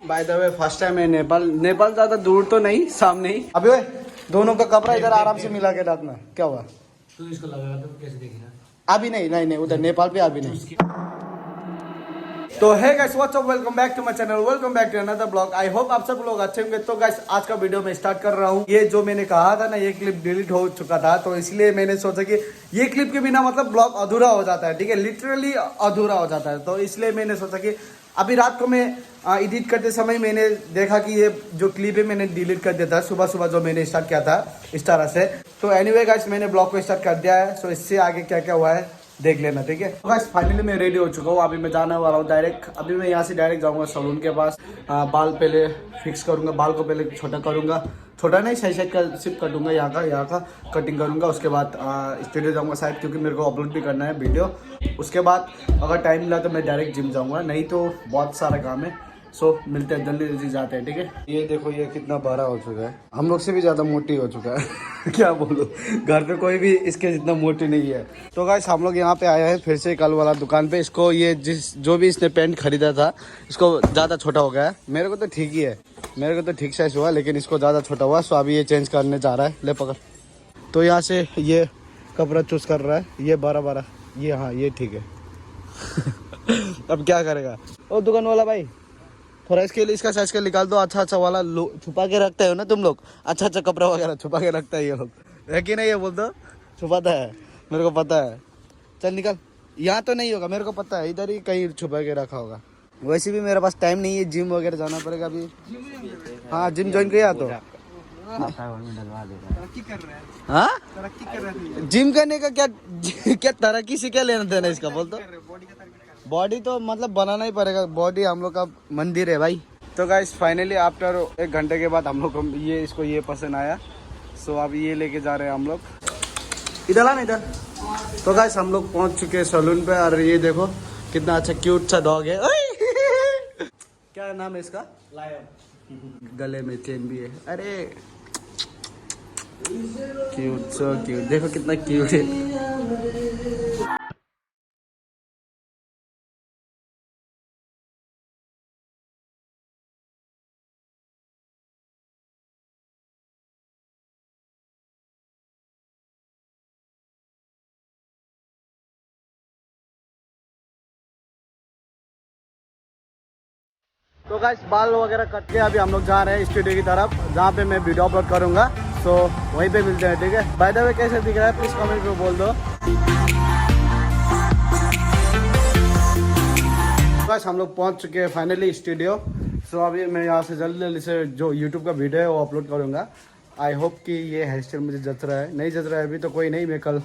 By the way first time है नेपाल ज्यादा दूर तो नहीं, सामने ही। अभी ओए दोनों का कपड़ा इधर आराम से मिला के रखना। क्या हुआ? तू इसको लगाया तो कैसे देखेगा? अभी नहीं उधर नेपाल पे अभी नहीं। तो है guys, what's up, welcome back to my channel, welcome back to another blog. I hope आप सब लोग अच्छे होंगे। तो गाइस आज का वीडियो मैं स्टार्ट कर रहा हूँ। ये जो मैंने कहा था ना, ये क्लिप डिलीट हो चुका था, तो इसलिए मैंने सोचा कि ये क्लिप के बिना मतलब ब्लॉग अधूरा हो जाता है, ठीक है, लिटरली अधूरा हो जाता है। तो इसलिए मैंने सोचा कि अभी रात को मैं एडिट करते समय मैंने देखा कि ये जो क्लिप है मैंने डिलीट कर दिया था सुबह सुबह, जो मैंने स्टार्ट किया था इस तरह से। तो एनीवे गाइस मैंने ब्लॉग को स्टार्ट कर दिया है। सो इससे आगे क्या क्या हुआ है देख लेना, ठीक है। तो गाइस फाइनली मैं रेडी हो चुका हूँ। अभी मैं जाने वाला हूँ डायरेक्ट। अभी मैं यहाँ से डायरेक्ट जाऊँगा सलून के पास। बाल पहले फिक्स करूँगा, बाल को पहले छोटा करूँगा, छोटा नहीं सही साइड का सिर्फ कटूंगा, यहाँ का कटिंग करूँगा। उसके बाद स्टूडियो जाऊँगा शायद, क्योंकि मेरे को अपलोड भी करना है वीडियो। उसके बाद अगर टाइम मिला तो मैं डायरेक्ट जिम जाऊँगा, नहीं तो बहुत सारा काम है। सो मिलते हैं, जल्दी जल्दी जाते हैं, ठीक है। ये देखो ये कितना बड़ा हो चुका है, हम लोग से भी ज़्यादा मोटी हो चुका है क्या बोलूं, घर पे कोई भी इसके जितना मोटी नहीं है। तो गाइस हम लोग यहाँ पे आए हैं फिर से कल वाला दुकान पे। इसको ये जो भी इसने पेंट खरीदा था, इसको ज़्यादा छोटा हो गया है। मेरे को तो ठीक ही है, मेरे को तो ठीक साइज हुआ, लेकिन इसको ज़्यादा छोटा हुआ। सो अभी ये चेंज करने जा रहा है। ले पकड़। तो यहाँ से ये कपड़ा चूज कर रहा है, ये 12 ये, हाँ ये ठीक है अब क्या करेगा। ओ दुकान वाला भाई, थोड़ा इसके लिए इसका साइज का निकाल दो, अच्छा वाला छुपा के रखते हो ना तुम लोग, अच्छा कपड़ा वगैरह छुपा के रखता है ये लोग, है कि नहीं? ये बोल दो, छुपाता है, मेरे को पता है। चल निकल, यहाँ तो नहीं होगा, मेरे को पता है, इधर ही कहीं छुपा के रखा होगा। वैसे भी मेरे पास टाइम नहीं है, जिम वगैरह जाना पड़ेगा अभी। हाँ जिम ज्वाइन किया तो हाँ, जिम करने का क्या तरक्की से क्या लेना देना इसका, बोल दो। बॉडी तो मतलब बनाना ही पड़ेगा, बॉडी हम लोग का मंदिर है भाई। तो गाइस फाइनली आफ्टर 1 घंटे के बाद हम लोग को इसको ये पसंद आया। सो अब ये लेके जा रहे हैं हम लोग। इधर आना इधर। तो गाइस हम लोग पहुंच चुके हैं सैलून पे, और ये देखो कितना अच्छा क्यूट सा डॉग है। क्या नाम है इसका? लायन। गले में चेन भी है, अरे क्यूट, सो क्यूट, देखो कितना क्यूट है। तो गाइस बाल वगैरह कट के अभी हम लोग जा रहे हैं स्टूडियो की तरफ, जहाँ पे मैं वीडियो अपलोड करूंगा। सो वहीं पे मिलते हैं, ठीक है। बाय द वे कैसे दिख रहा है प्लीज कमेंट में बोल दो। गाइस हम लोग पहुंच चुके हैं फाइनली स्टूडियो। सो अभी मैं यहाँ से जल्दी जल्दी से जो यूट्यूब का वीडियो है वो अपलोड करूँगा। आई होप कि ये हेयर स्टाइल मुझे जच रहा है, नहीं जच रहा है अभी तो कोई नहीं, मैं कल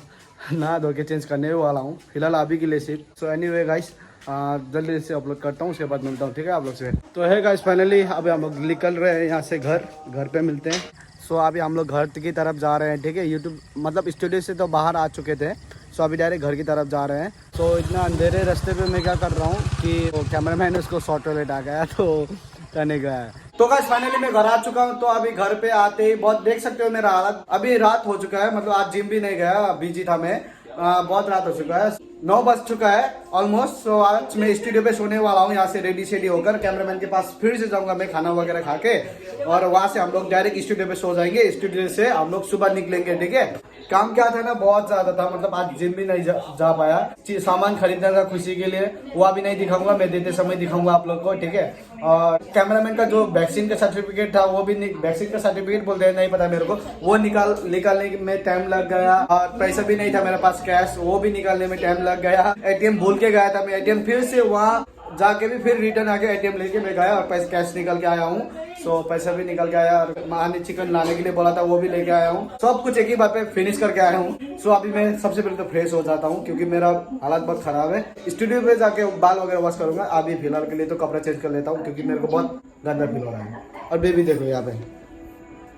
नहा धो के चेंज करने वाला हूँ, फिलहाल अभी के लिए सिर्फ। सो एनीवे गाइस जल्दी से अपलोड करता हूँ, उसके बाद मिलता हूँ, ठीक है आप लोग से। तो है गाइस फाइनली अभी हम लोग निकल रहे हैं यहाँ से, घर पे मिलते हैं। सो अभी हम लोग घर की तरफ जा रहे हैं, ठीक है। यूट्यूब मतलब स्टूडियो से तो बाहर आ चुके थे, सो अभी डायरेक्ट घर की तरफ जा रहे हैं। तो इतना अंधेरे रास्ते पे मैं क्या कर रहा हूँ कि कैमरामैन उसको शॉर्ट टॉयलेट आ गया तो करने गया है। तो गाइस फाइनली मैं घर आ चुका हूँ। तो अभी घर पे आते ही बहुत देख सकते हो मेरा हालत, अभी रात हो चुका है, मतलब आज जिम भी नहीं गया, बिजी था मैं। बहुत रात हो चुका है, 9 बज चुका है ऑलमोस्ट। सो आज मैं स्टूडियो पे सोने वाला हूँ, यहाँ से रेडी शेडी होकर कैमरामैन के पास फिर से जाऊंगा मैं खाना वगैरह खा के, और वहाँ से हम लोग डायरेक्ट स्टूडियो पे सो जाएंगे। स्टूडियो से हम लोग सुबह निकलेंगे, ठीक है। काम क्या था ना, बहुत ज्यादा था, मतलब आज जिम भी नहीं जा पाया, सामान खरीदना था खुशी के लिए, वो अभी नहीं दिखाऊंगा, मैं देते समय दिखाऊंगा आप लोग को, ठीक है। और कैमरामैन का जो वैक्सीन का सर्टिफिकेट था, वो भी वैक्सीन का सर्टिफिकेट बोलते हैं, नहीं पता मेरे को, वो निकालने में टाइम लग गया। और पैसा भी नहीं था मेरे पास कैश, वो भी निकालने में टाइम लग गया। एटीएम भूल के गया था मैं, एटीएम फिर से वहाँ जाके भी फिर रिटर्न आके एटीएम लेके मैं गया और पैसे कैश निकल के आया हूँ। सो पैसा भी निकल के आया, और माँ ने चिकन लाने के लिए बोला था वो भी लेके आया हूँ, सब कुछ एक ही बार पे फिनिश करके आया हूँ। सो अभी मैं सबसे पहले तो फ्रेश हो जाता हूँ, क्योंकि मेरा हालत बहुत खराब है। स्टूडियो पे जाके बाल वगैरह वॉश करूंगा, अभी फिलहाल के लिए तो कपड़ा चेंज कर लेता हूँ, क्योंकि मेरे को बहुत गंदा फील हो रहा है। और बेबी देखो यहाँ पे,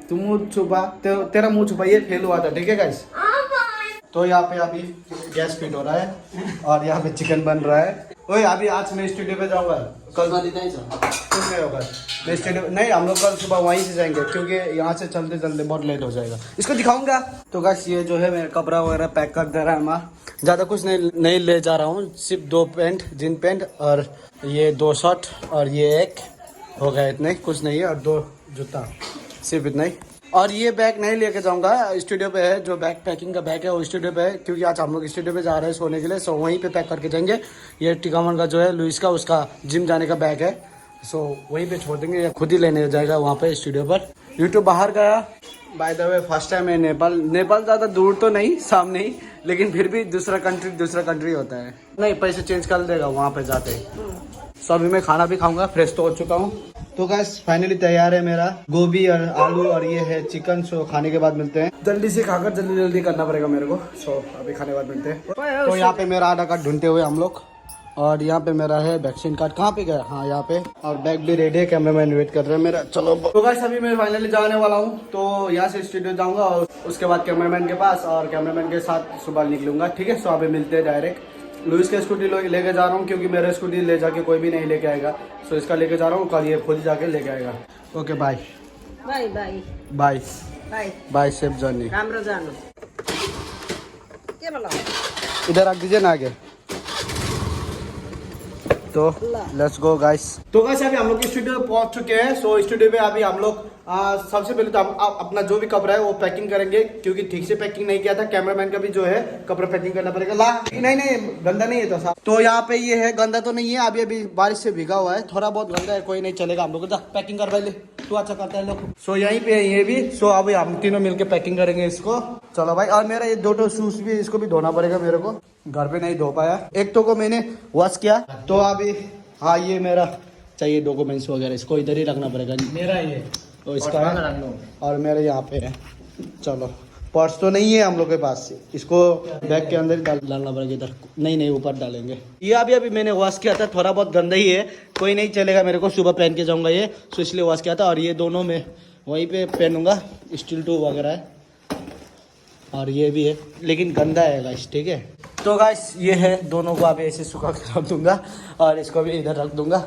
तुम मुँह छुपा, तेरा मुँह छुपा, ये फेल हुआ था, ठीक है गाइस। तो यहाँ पे अभी गैस फिट हो रहा है और यहाँ पे चिकन बन रहा है। ओए अभी आज मैं स्टूडियो पे जाऊंगा, कल कुछ नहीं होगा, मैं स्टूडियो नहीं, हम लोग कल सुबह वहीं से जाएंगे, क्योंकि यहाँ से चलते चलते बहुत लेट हो जाएगा। इसको दिखाऊंगा। तो गाइस ये जो है मेरा कपड़ा वगैरह पैक कर दे रहा है माँ, ज़्यादा कुछ नहीं ले जा रहा हूँ, सिर्फ 2 पैंट, जीन पैंट, और ये 2 शर्ट, और ये एक हो गया इतने, कुछ नहीं है। और 2 जूता, सिर्फ इतना ही। और ये बैग नहीं लेके जाऊंगा, स्टूडियो पे है जो बैग पैकिंग का बैग है वो स्टूडियो पे है, क्योंकि आज हम लोग स्टूडियो पे जा रहे हैं सोने के लिए। सो वहीं पे पैक करके जाएंगे। ये टिकामन का जो है लुइस का, उसका जिम जाने का बैग है। सो वहीं पे छोड़ देंगे, या खुद ही लेने जाएगा वहाँ पे स्टूडियो पर। यूट्यूब बाहर गया, by the way first time है नेपाल। नेपाल ज़्यादा दूर तो नहीं, सामने ही, लेकिन फिर भी दूसरा कंट्री होता है। नहीं, पैसे चेंज कर देगा वहाँ पे जाते ही। सो अभी मैं खाना भी खाऊंगा, फ्रेश तो हो चुका हूँ। तो गाइस फाइनली तैयार है मेरा गोभी और आलू, और ये है चिकन। सो खाने के बाद मिलते हैं। जल्दी से खाकर जल्दी करना पड़ेगा मेरे को। सो अभी खाने के बाद मिलते हैं। तो यहाँ पे मेरा आधार कार्ड ढूंढते हुए हम लोग, और यहाँ पे मेरा है वैक्सीन कार्ड। कहाँ पे गया? हाँ यहाँ पे। और बैग भी रेडी है, कैमरामैन वेट कर रहे हैं मेरा। चलो तो गाइस अभी मैं फाइनली जाने वाला हूँ। तो यहाँ से स्टूडियो जाऊंगा और उसके बाद कैमरामैन के पास, और कैमरामैन के साथ सुबह निकलूंगा। ठीक है, सो अभी मिलते हैं डायरेक्ट। लुइस का स्कूटी लेके जा रहा हूँ, क्योंकि मेरा स्कूटी ले जाके कोई भी नहीं लेके आएगा। सो इसका लेके जा रहा हूँ, कल ये खुद जाके लेके आएगा। Okay bye bye bye bye bye bye, safe journey. राम्रो जानु के बोला इधर रख दीजिए ना आगे। तो लेट्स गो गाइस। तो गाइस अभी हम लोग स्टूडियो पहुंच चुके हैं। सो स्टूडियो में अभी हम लोग सबसे पहले तो हम अपना जो भी कपड़ा है वो पैकिंग करेंगे, क्योंकि ठीक से पैकिंग नहीं किया था। कैमरामैन का भी जो है कपड़ा पैकिंग करना पड़ेगा। नहीं गंदा नहीं है तो साहब। तो यहाँ पे ये है, गंदा तो नहीं है, अभी बारिश से भीगा हुआ है, थोड़ा बहुत गंदा है, कोई नहीं चलेगा। हम लोग पैकिंग कर पहले, तू अच्छा करता है लोग। सो यहीं पे है ये भी। सो अभी हम तीनों मिलके पैकिंग करेंगे इसको। चलो भाई। और मेरा ये 2 शूज भी, इसको भी धोना पड़ेगा मेरे को, घर पे नहीं धो पाया। एक तो को मैंने वॉश किया, तो अभी हाँ ये मेरा चाहिए डॉक्यूमेंट्स वगैरह, इसको इधर ही रखना पड़ेगा। मेरा ये तो इसका और मेरे यहाँ पे है। चलो पर्स तो नहीं है हम लोग के पास, इसको बैग के अंदर ही डालना पड़ेगा। इधर नहीं ऊपर डालेंगे। ये अभी मैंने वॉश किया था, थोड़ा बहुत गंदा ही है, कोई नहीं चलेगा मेरे को, सुबह पहन के जाऊंगा ये। सो इसलिए वॉश किया था। और ये दोनों में वहीं पे पहनूंगा, स्टील टू वगैरह है। और ये भी है, लेकिन गंदा है गाइस। ठीक है, तो गाइस ये है, दोनों को अभी ऐसे सुखा के रख दूंगा, और इसको भी इधर रख दूंगा।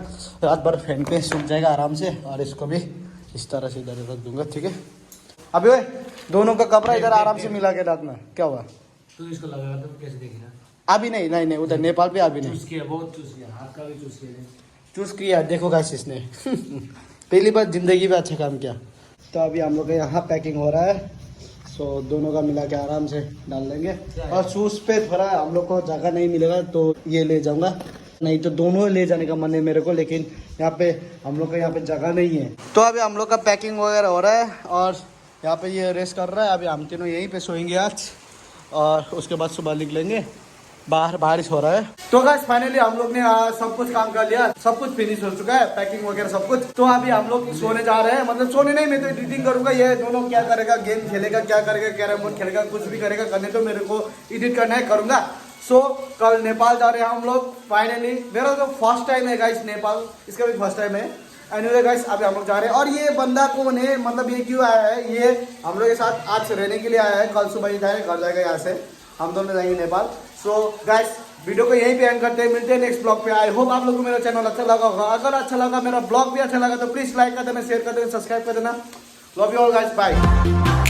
रात भर फैन पे सूख जाएगा आराम से। और इसको भी इस तरह से इधर रख दूंगा। ठीक है, अभी भाई दोनों का कपड़ा इधर आराम से मिला के रखना। क्या हुआ? तू इसको लगाया तो कैसे देखी ना? अभी नहीं उधर नेपाल पे अभी नहीं। चूस किया, बहुत चूस किया, हाथ का भी चूस किया। चूज किया, देखो गाइस इसने पहली बार जिंदगी में अच्छा काम किया। तो अभी हम लोग का यहाँ पैकिंग हो रहा है। सो दोनों का मिला के आराम से डाल देंगे। और शूज पे थोड़ा हम लोग को जगह नहीं मिलेगा, तो ये ले जाऊंगा, नहीं तो दोनों ले जाने का मन है मेरे को, लेकिन यहाँ पे हम लोग का यहाँ पे जगह नहीं है। तो अभी हम लोग का पैकिंग वगैरह हो रहा है, और यहाँ पे ये रेस्ट कर रहा है। अभी हम तीनों यहीं पे सोएंगे आज, और उसके बाद सुबह निकलेंगे। बाहर बारिश हो रहा है। तो गाइस फाइनली हम लोग ने सब कुछ काम कर लिया, सब कुछ फिनिश हो चुका है, पैकिंग वगैरह सब कुछ। तो अभी हम लोग सोने जा रहे हैं, मतलब सोने नहीं, मैं तो एडिटिंग करूंगा। ये दोनों क्या करेगा, गेम खेलेगा, क्या करेगा, कैरम बोर्ड खेलेगा, कुछ भी करेगा, करने तो मेरे को एडिट करना है, करूंगा। सो कल नेपाल जा रहे हैं हम लोग फाइनली। मेरा तो फर्स्ट टाइम है गाइस नेपाल, इसका भी फर्स्ट टाइम है। एनीवे गाइस अभी हम लोग जा रहे हैं। और ये बंदा कौन है, मतलब ये क्यों आया है? ये हम लोग के साथ आज रहने के लिए आया है, कल सुबह ही जाएगा, घर जाएगा यहाँ से, हम दोनों जाएंगे नेपाल। सो गाइस वीडियो को यहीं पे एंड करते हैं, मिलते हैं नेक्स्ट ब्लॉग पे। आई होप आप लोगों को मेरा चैनल अच्छा लगा होगा। अगर अच्छा लगा, मेरा ब्लॉग भी अच्छा लगा, तो प्लीज लाइक कर देना, शेयर कर देना, सब्सक्राइब कर देना। Love you all guys, bye.